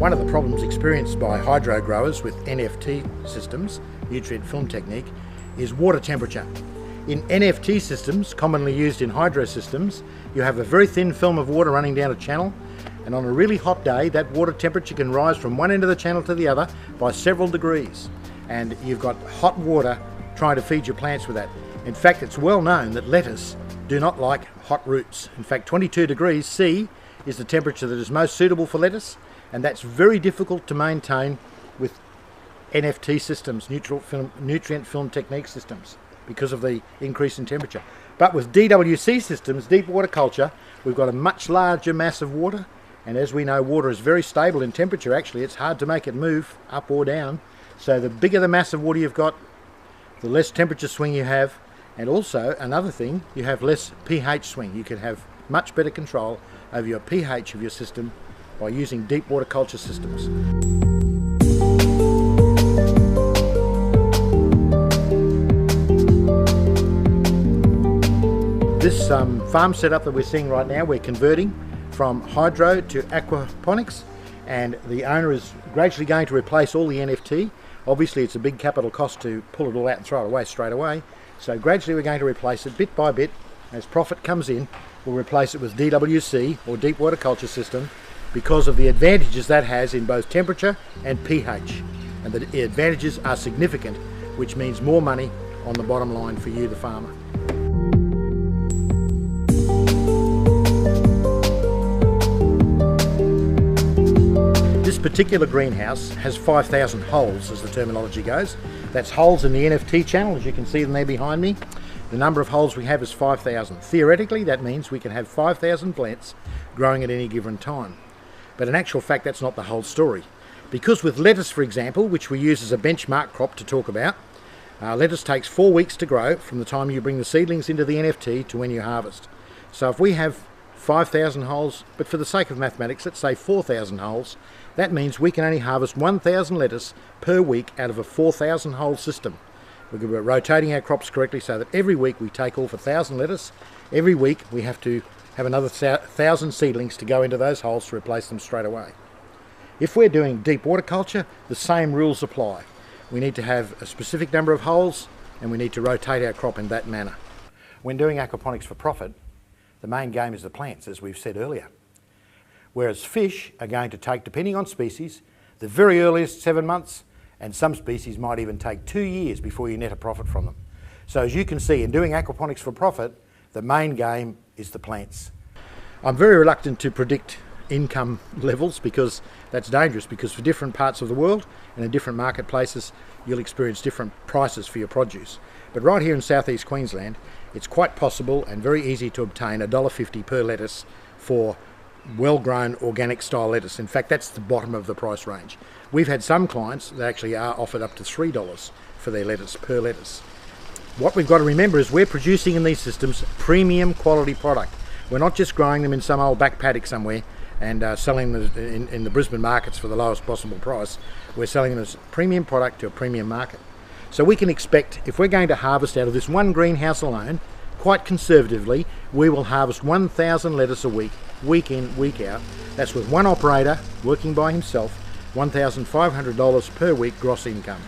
One of the problems experienced by hydro growers with NFT systems, nutrient film technique, is water temperature. In NFT systems, commonly used in hydro systems, you have a very thin film of water running down a channel, and on a really hot day that water temperature can rise from one end of the channel to the other by several degrees, and you've got hot water trying to feed your plants with that. In fact, it's well known that lettuce do not like hot roots. In fact, 22 degrees C is the temperature that is most suitable for lettuce, and that's very difficult to maintain with NFT systems, nutrient film technique systems, because of the increase in temperature. But with DWC systems, deep water culture, we've got a much larger mass of water, and as we know, water is very stable in temperature. Actually, it's hard to make it move up or down. So the bigger the mass of water you've got, the less temperature swing you have, and also another thing, you have less pH swing. You can have much better control over your pH of your system by using deep water culture systems. This farm setup that we're seeing right now, we're converting from hydro to aquaponics, and the owner is gradually going to replace all the NFT. Obviously it's a big capital cost to pull it all out and throw it away straight away, so gradually we're going to replace it bit by bit. As profit comes in, we'll replace it with DWC, or deep water culture system, because of the advantages that has in both temperature and pH, and the advantages are significant, which means more money on the bottom line for you, the farmer. This particular greenhouse has 5,000 holes, as the terminology goes. That's holes in the NFT channel, as you can see them there behind me. The number of holes we have is 5,000. Theoretically, that means we can have 5,000 plants growing at any given time. But in actual fact, that's not the whole story. Because with lettuce, for example, which we use as a benchmark crop to talk about, lettuce takes 4 weeks to grow from the time you bring the seedlings into the NFT to when you harvest. So if we have 5,000 holes, but for the sake of mathematics, let's say 4,000 holes, that means we can only harvest 1,000 lettuce per week out of a 4,000 hole system. We're rotating our crops correctly so that every week we take off 1,000 lettuce. Every week we have to have another 1,000 seedlings to go into those holes to replace them straight away. If we're doing deep water culture, the same rules apply. We need to have a specific number of holes, and we need to rotate our crop in that manner. When doing aquaponics for profit, the main game is the plants, as we've said earlier. Whereas fish are going to take, depending on species, the very earliest 7 months, and some species might even take 2 years before you net a profit from them. So as you can see, in doing aquaponics for profit, the main game is the plants. I'm very reluctant to predict income levels, because that's dangerous, because for different parts of the world and in different marketplaces you'll experience different prices for your produce. But right here in southeast Queensland, it's quite possible and very easy to obtain $1.50 per lettuce for well-grown organic style lettuce. In fact, that's the bottom of the price range. We've had some clients that actually are offered up to $3 for their lettuce, per lettuce. What we've got to remember is we're producing in these systems premium quality product. We're not just growing them in some old back paddock somewhere and selling them in the Brisbane markets for the lowest possible price. We're selling them as premium product to a premium market. So we can expect, if we're going to harvest out of this one greenhouse alone, quite conservatively, we will harvest 1,000 lettuce a week, week in, week out. That's with one operator working by himself, $1,500 per week gross income.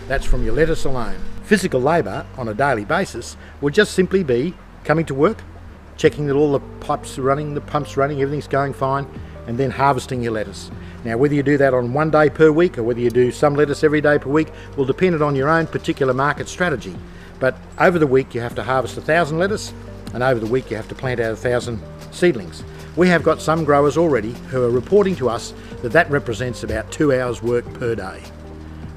That's from your lettuce alone. Physical labour on a daily basis would just simply be coming to work, checking that all the pipes are running, the pump's running, everything's going fine, and then harvesting your lettuce. Now, whether you do that on 1 day per week or whether you do some lettuce every day per week will depend on your own particular market strategy. But over the week you have to harvest 1,000 lettuce, and over the week you have to plant out 1,000 seedlings. We have got some growers already who are reporting to us that that represents about 2 hours work per day,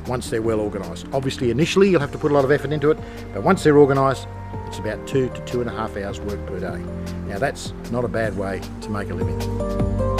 once they're well organised. Obviously initially you'll have to put a lot of effort into it, but once they're organised, it's about 2 to 2.5 hours work per day. Now that's not a bad way to make a living.